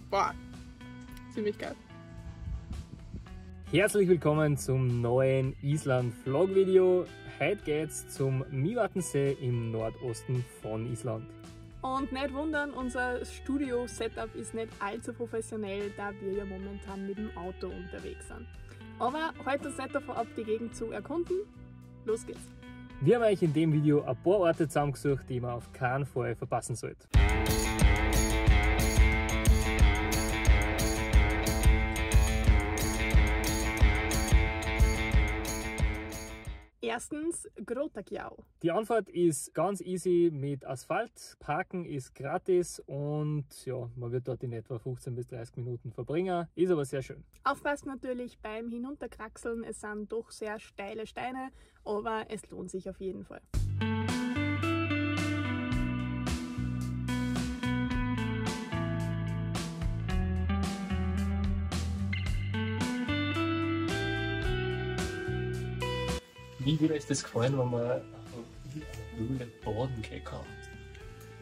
Boah, ziemlich geil. Herzlich willkommen zum neuen Island-Vlog-Video. Heute geht's zum Mývatnsee im Nordosten von Island. Und nicht wundern, unser Studio-Setup ist nicht allzu professionell, da wir ja momentan mit dem Auto unterwegs sind. Aber heute ist nicht davon ab, die Gegend zu erkunden. Los geht's! Wir haben euch in dem Video ein paar Orte zusammengesucht, die man auf keinen Fall verpassen sollte. Erstens Grotaggjá. Die Anfahrt ist ganz easy mit Asphalt, Parken ist gratis und ja, man wird dort in etwa 15 bis 30 Minuten verbringen, ist aber sehr schön. Aufpasst natürlich beim Hinunterkraxeln, es sind doch sehr steile Steine, aber es lohnt sich auf jeden Fall. Wie würde euch das gefallen, wenn man in einer Höhle baden gehen kann?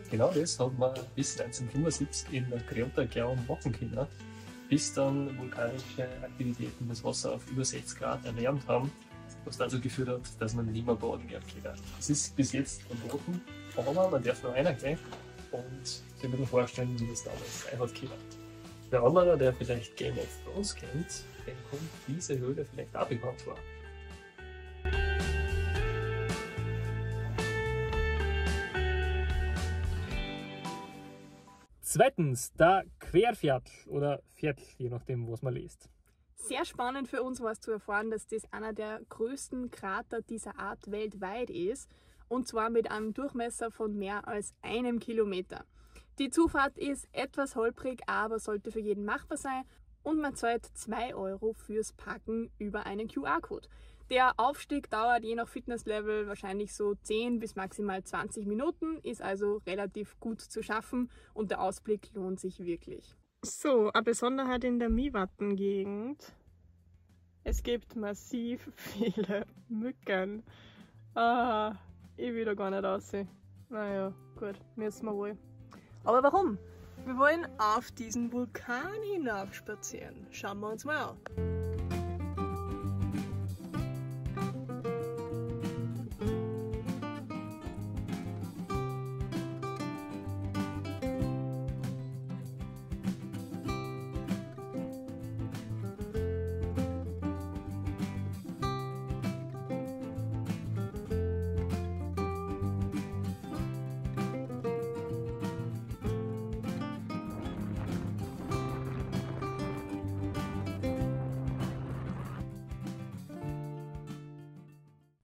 Genau das hat man bis 1975 in der Grotaggjá machen können, bis dann vulkanische Aktivitäten das Wasser auf über 60 Grad erwärmt haben, was dazu geführt hat, dass man nicht mehr baden gehen kann. Es ist bis jetzt verboten, aber man darf noch reingehen und sich ein bisschen vorstellen, wie das damals einfach können. Der andere, der vielleicht Game of Thrones kennt, dem kommt diese Höhle vielleicht auch bekannt vor. Zweitens, der Querfjall oder Fjell, je nachdem, was man liest. Sehr spannend für uns war es zu erfahren, dass das einer der größten Krater dieser Art weltweit ist, und zwar mit einem Durchmesser von mehr als 1 Kilometer. Die Zufahrt ist etwas holprig, aber sollte für jeden machbar sein, und man zahlt 2 € fürs Parken über einen QR-Code. Der Aufstieg dauert je nach Fitnesslevel wahrscheinlich so 10 bis maximal 20 Minuten, ist also relativ gut zu schaffen und der Ausblick lohnt sich wirklich. So, eine Besonderheit in der Mývatn-Gegend. Es gibt massiv viele Mücken. Ich will da gar nicht aussehen. Naja, gut, müssen wir wohl. Aber warum? Wir wollen auf diesen Vulkan hinaufspazieren. Schauen wir uns mal an.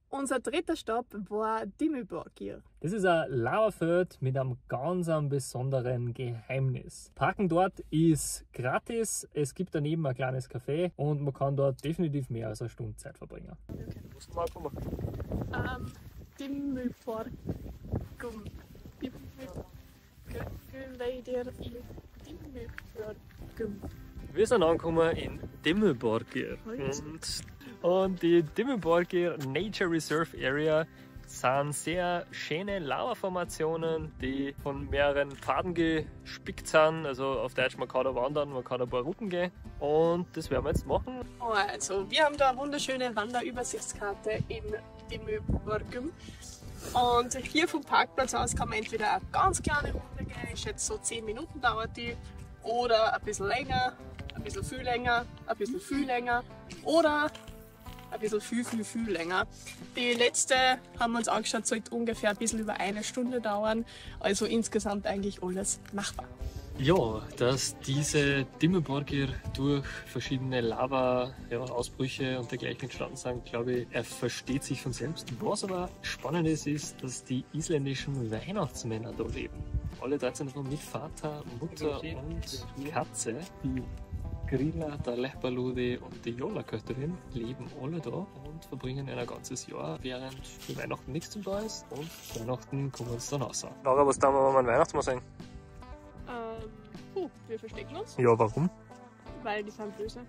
Unser dritter Stopp war Dimmuborgir. Das ist ein Lavafeld mit einem ganz besonderen Geheimnis. Parken dort ist gratis, es gibt daneben ein kleines Café und man kann dort definitiv mehr als eine Stunde Zeit verbringen. Dimmuborgum. Wir sind angekommen in Dimmuborgir und die Dimmuborgir Nature Reserve Area sind sehr schöne Lavaformationen, die von mehreren Pfaden gespickt sind. Also auf Deutsch, man kann da wandern, man kann ein paar Routen gehen und das werden wir jetzt machen. Also, wir haben da eine wunderschöne Wanderübersichtskarte in Dimmuborgum. Und hier vom Parkplatz aus kann man entweder eine ganz kleine Runde gehen, ich schätze so 10 Minuten dauert die, oder ein bisschen länger, ein bisschen viel länger, ein bisschen viel länger oder ein bisschen viel länger. Die letzte haben wir uns angeschaut, sollte ungefähr ein bisschen über 1 Stunde dauern, also insgesamt eigentlich alles machbar. Ja, dass diese Dimmuborgir durch verschiedene Lava-Ausbrüche und dergleichen entstanden sind, glaube ich, er versteht sich von selbst. Was aber spannend ist, dass die isländischen Weihnachtsmänner da leben. Alle dort sind mit Vater, Mutter und Katze. Die Grilla, der Lepperludi und die Jólakötterin leben alle da und verbringen ein ganzes Jahr, während für Weihnachten nichts zum da ist, und Weihnachten kommen uns dann raus. Laura, was tun wir, wenn wir einen Weihnachtsmann sehen? Wir verstecken uns, Ja, warum? weil die sind böse.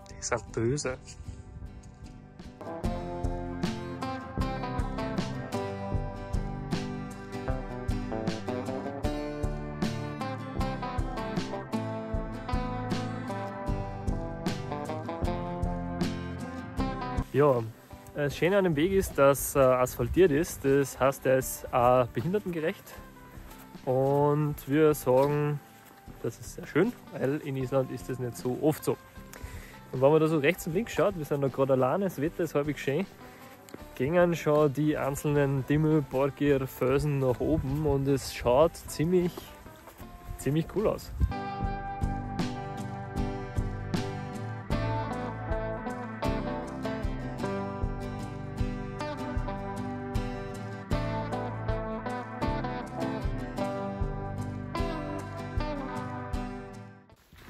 Die sind böse. Ja, das Schöne an dem Weg ist, dass er asphaltiert ist. Das heißt, er ist auch behindertengerecht. Und wir sagen, das ist sehr schön, weil in Island ist das nicht so oft so. Und wenn man da so rechts und links schaut, wir sind da gerade alleine, das Wetter ist halbwegs schön, gehen schon die einzelnen Dimmelborgir Felsen nach oben und es schaut ziemlich cool aus.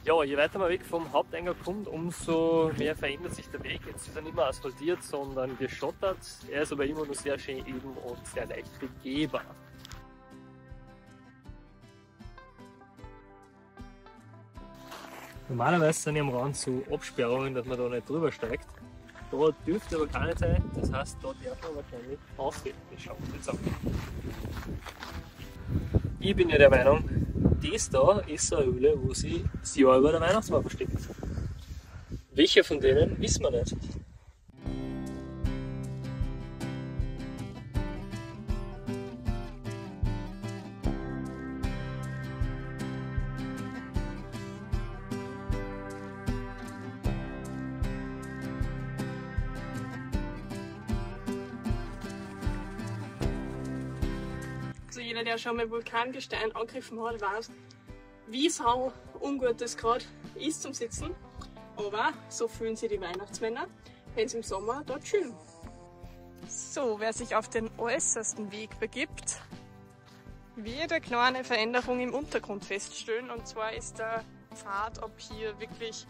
Ja, je weiter man weg vom Haupteingang kommt, umso mehr verändert sich der Weg. Jetzt ist er nicht mehr asphaltiert, sondern geschottert. Er ist aber immer noch sehr schön eben und sehr leicht begehbar. Normalerweise sind ja am Rand so Absperrungen, dass man da nicht drüber steigt. Da dürfte aber keine sein, das heißt, da darf man wahrscheinlich aufheben. Das schauen wir jetzt an. Ich bin ja der Meinung, das da ist eine Höhle, wo sie das Jahr über der Weihnachtsmann versteckt. Welche von denen wissen wir nicht. Also jeder, der schon mal Vulkangestein angegriffen hat, weiß, wie sau ungut das gerade ist zum Sitzen. Aber so fühlen sich die Weihnachtsmänner, wenn sie im Sommer dort chillen. So, wer sich auf den äußersten Weg begibt, wird eine kleine Veränderung im Untergrund feststellen. Und zwar ist der Pfad ab hier wirklich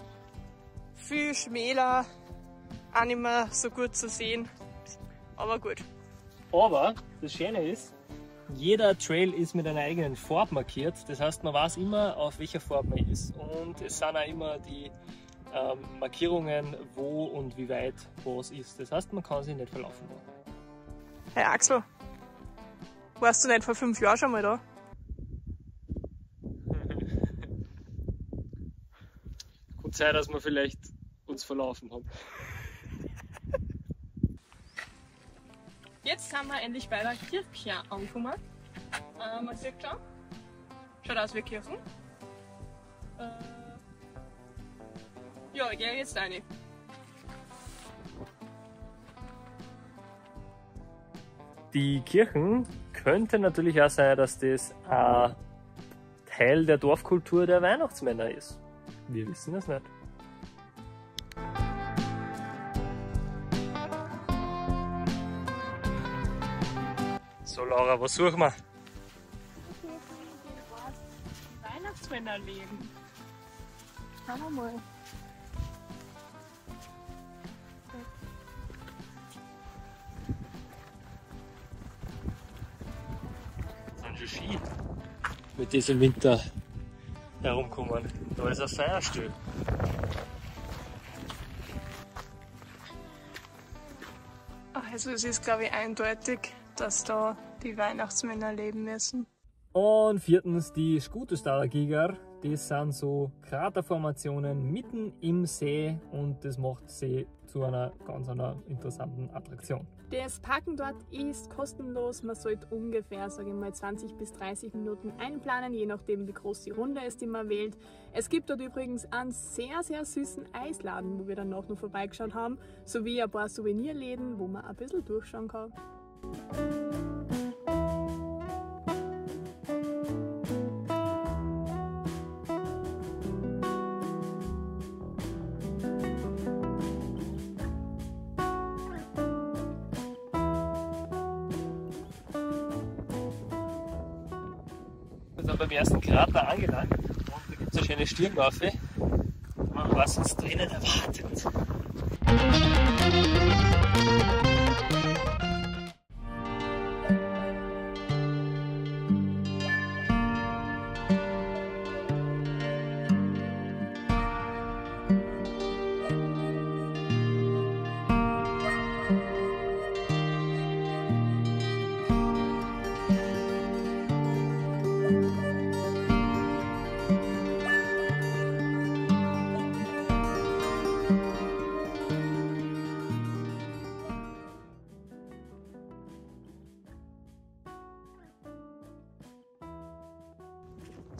viel schmäler, auch nicht mehr so gut zu sehen. Aber gut. Aber das Schöne ist, jeder Trail ist mit einer eigenen Farbe markiert. Das heißt, man weiß immer, auf welcher Farbe man ist. Und es sind auch immer die Markierungen, wo und wie weit was ist. Das heißt, man kann sich nicht verlaufen. Hey Axel, warst du nicht vor 5 Jahren schon mal da? Gut sein, dass wir vielleicht uns verlaufen haben. Jetzt sind wir endlich bei der Kirche angekommen. Man sieht schon, schaut aus wie Kirchen. Ja, ich gehe jetzt rein. Die Kirchen könnte natürlich auch sein, dass das ein Teil der Dorfkultur der Weihnachtsmänner ist. Wir wissen es nicht. So Laura, was suchen wir? Weihnachtsmänner leben. Schauen wir mal. Sind schon Ski mit diesem Winter herumkommen. Da ist ein Feierstuhl. Also es ist glaube ich eindeutig, dass da die Weihnachtsmänner leben müssen. Und viertens die Skutestaler-Giger. Das sind so Kraterformationen mitten im See und das macht See zu einer ganz interessanten Attraktion. Das Parken dort ist kostenlos. Man sollte ungefähr, sage ich mal, 20 bis 30 Minuten einplanen, je nachdem wie groß die Runde ist, die man wählt. Es gibt dort übrigens einen sehr, sehr süßen Eisladen, wo wir dann noch vorbeigeschaut haben, sowie ein paar Souvenirläden, wo man ein bisschen durchschauen kann. Wir sind beim ersten Krater angelangt und da gibt es eine schöne Stirnwaffe, was uns drinnen erwartet.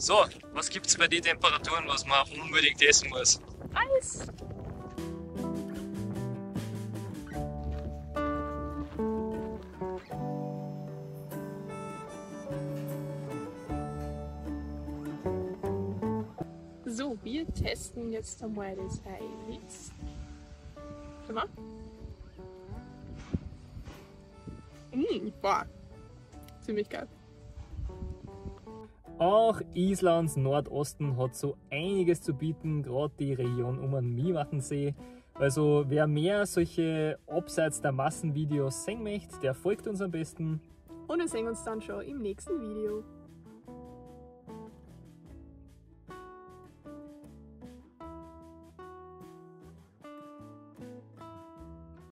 So, was gibt's bei den Temperaturen, was man unbedingt essen muss? Eis! So, wir testen jetzt einmal das Eis. Schau mal. Boah, ziemlich geil. Auch Islands Nordosten hat so einiges zu bieten, gerade die Region um den Mývatnsee. Also wer mehr solche abseits der Massenvideos sehen möchte, der folgt uns am besten. Und wir sehen uns dann schon im nächsten Video.